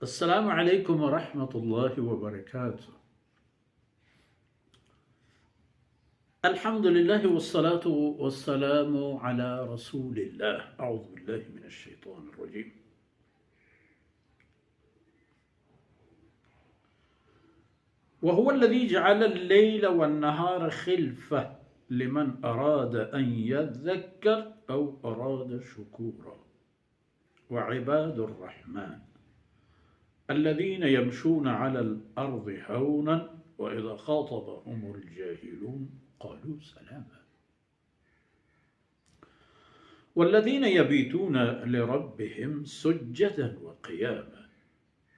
अस्सलामु अलैकुम वरहमतुल्लाहि वबरकातुह। अल्हम्दुलिल्लाहि वस्सलातु वस्सलामु अला रसूलिल्लाह। अऊज़ु बिल्लाहि मिनश शैतानिर रजीम। वहुवल्लज़ी जअलल लैला वन्नहारा खिल्फ़ह लिमन अरादा अन यज़्ज़क्कर औ अरादा शुकूरा। वइबादुर रहमान الذين يمشون على الأرض هونا وإذا خاطبهم الجاهلون قالوا سلاما والذين يبيتون لربهم سجدا وقياما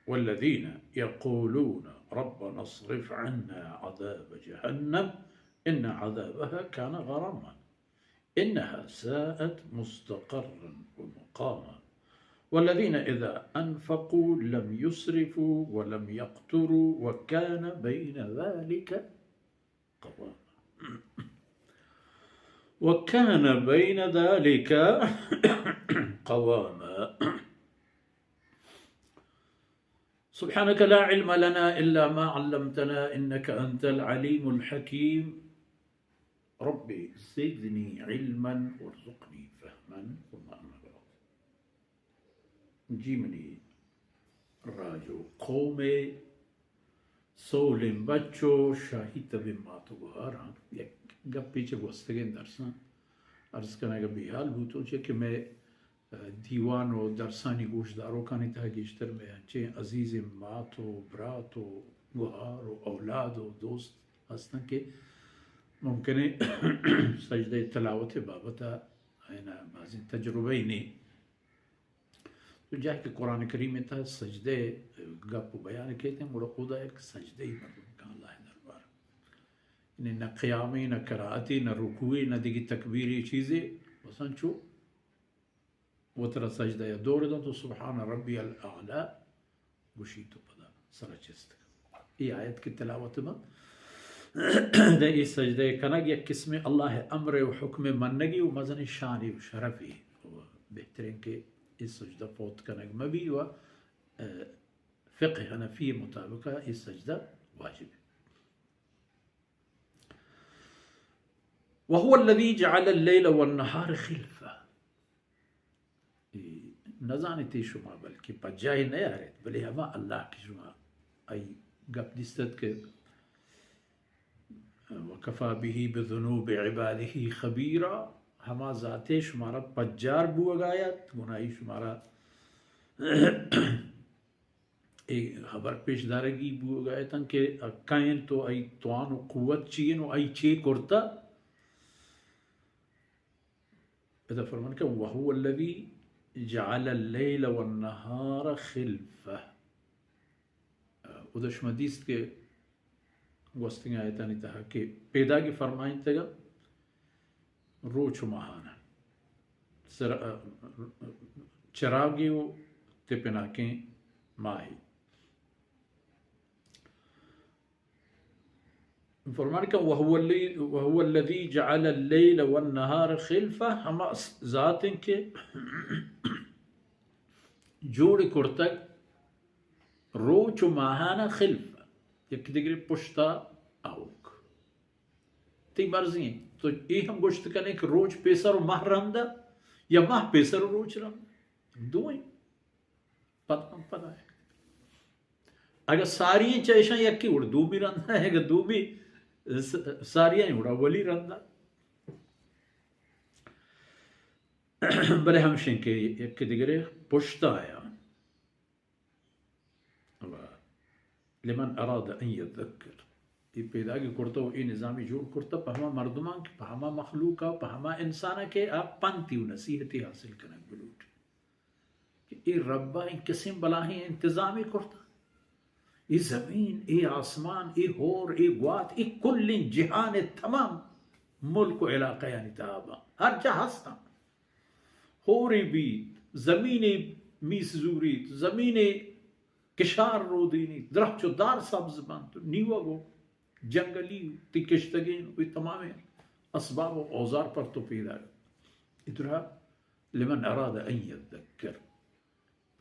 والذين يقولون ربنا اصرف عنا عذاب جهنم إن عذابها كان غراما إنها ساءت مستقرا ومقاما والذين إذا أنفقوا لم يسرفوا ولم يقتروا وكان بين ذلك قواما سبحانك لا علم لنا إلا ما علمتنا إنك أنت العليم الحكيم ربي زدني علما وارزقني فهما ثم أما بعد जीमनी राजो कौमे सोलिम बच्चो शाही तबी मातो गुहारा एक गप पीछे गोस्तगे दरसा अर्ज करने का बिहाल भूतों चे कि मैं दीवान और दरसानी गोशदारों का नहीं था गिश्तर में अच्छे अजीज मातो ब्रातो गुहारो औलादो दोस्त हस्ता के मुमकिन है सजदे तलावत बाबता है ना बाज़ी तजुर्बे ही नहीं तो जाके कुरान करीम में था सजदे गप बयान कहते हैं मुड़ा खुदा एक सजदे ही मरदूम का अल्लाह दरबार इन्हें न क़यामी न कराती न रुकुए न दिगी तकबीरी चीज़ें वसन चो वो तरह सजदा या दौड़ दो तो सुबहान रब्बी अल-आला गुशी तो पदा सरचिस्त ये आयत की तिलावत में दे इस सजदे कनग या किस्म अल्लाह अम्र व हुक्म मनगी व मज़न शानी व शरफ़ी बेहतरीन के इस सजदा फौत करने में भी व फ़िक़्ह हनफ़ी मुताबिक इस सजदा वाजिब है। वहुवल्लज़ी जअलल लैला वन्नहारा खिल्फ़ह न जानते शुमा बल्कि पज्जाई नहीं आ रहे बल्कि हम अल्लाह की शुमा आई गप दिस्तत के वकफ़ा बिही बिज़ुनूबि इबादिही ख़बीरा हमा ज़ाते शुमारा पज्जार बुआगायत गुनाही शुमारा एक खबर पेश दारगी बुआगायतन के कायन तो आई तवान क़ुव्वत चीन और आई चे कुर्ता इधर फरमान के वहुवल्लज़ी जअलल लैला वन्नहारा खिल्फ़ह उधर शमदीस के वस्तिंग आयतानी तहा के पैदा की फरमाइन तगा रोच महाना चरागी तिपना के माही फरमान का वहुवल्लज़ी जअलल लैला वन्नहारा खिल्फ़ह हम ज़ात के जोड़ कुर्तक रोच महाना खिल्फ़ह एक दिगरे पुश्ता आउक ती मर्जी है तो ये हम गोश्त करने कि रोज पेसर और माह रंदा या माह पेसर और रोज रंदा दो ही पता है अगर सारी चेशा यकी उर्दू भी रंदा है अगर दो भी सारियां ही उड़ा वली रंदा बले हम शिंके एक दिगरे पुश्ता आया लिमन अरादा अन यज़्ज़क्कर ये पैदा की कुर्ता ये निज़ामी जोड़ कुर्ता पहमा मर्दुमा के पहमा मखलूका पहमा इंसाना के आप पंती नसीहती हासिल करें बलूट कि ये रब्बा इन किस्म बलाही इंतज़ामी कुर्ता ये ज़मीन ये आसमान ये होर ये ग्वात ये कुल्ल जिहान तमाम मुल्क व इलाक़ा यानी ताबा हर जा हस्ता होरी बीत ज़मीने मीस जूरी ज़मीने किशार रोदीनी दरख्त दार सब्ज़ बंद नीवा गो जंगली तिकश्तगीन वे तमाम असबाब व औजार पर तो पैदा इधर लिमन अरादा अन यज़्ज़क्कर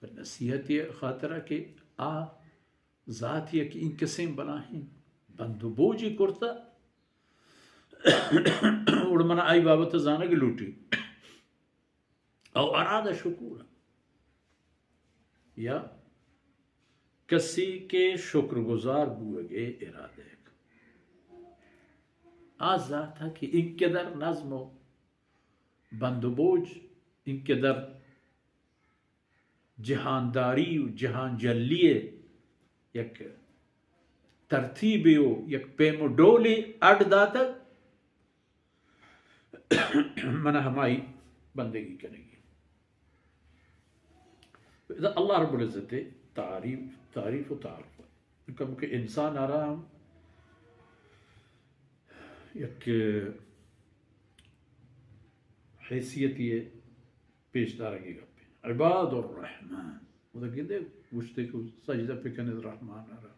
पर नसीहत ये खातरा के आ ज़ात यक इन किस्म बनाहिन बंदो बोझी कुर्ता उड़मना आई बाबत जानक लूटी और अरादा शुक्र या किसी के शुक्रगुजार बुएगे इरादे आज़ाद था कि इनके दर नज़्म बंदोबोज इनके दर जहानदारी जहान जल्लिए यक तरतीबियो यक पेमोडोली अडदातक मना हमारी बंदगी करेगी। अल्लाह रब्बुल इज़्ज़त तारीफ व तारुफ कम के इंसान आराम यक हैसियत ये पेशदारगी गप्पे इबादुर रहमान उधर कहते गुश्ते को सजदा पे कने रहमान आरा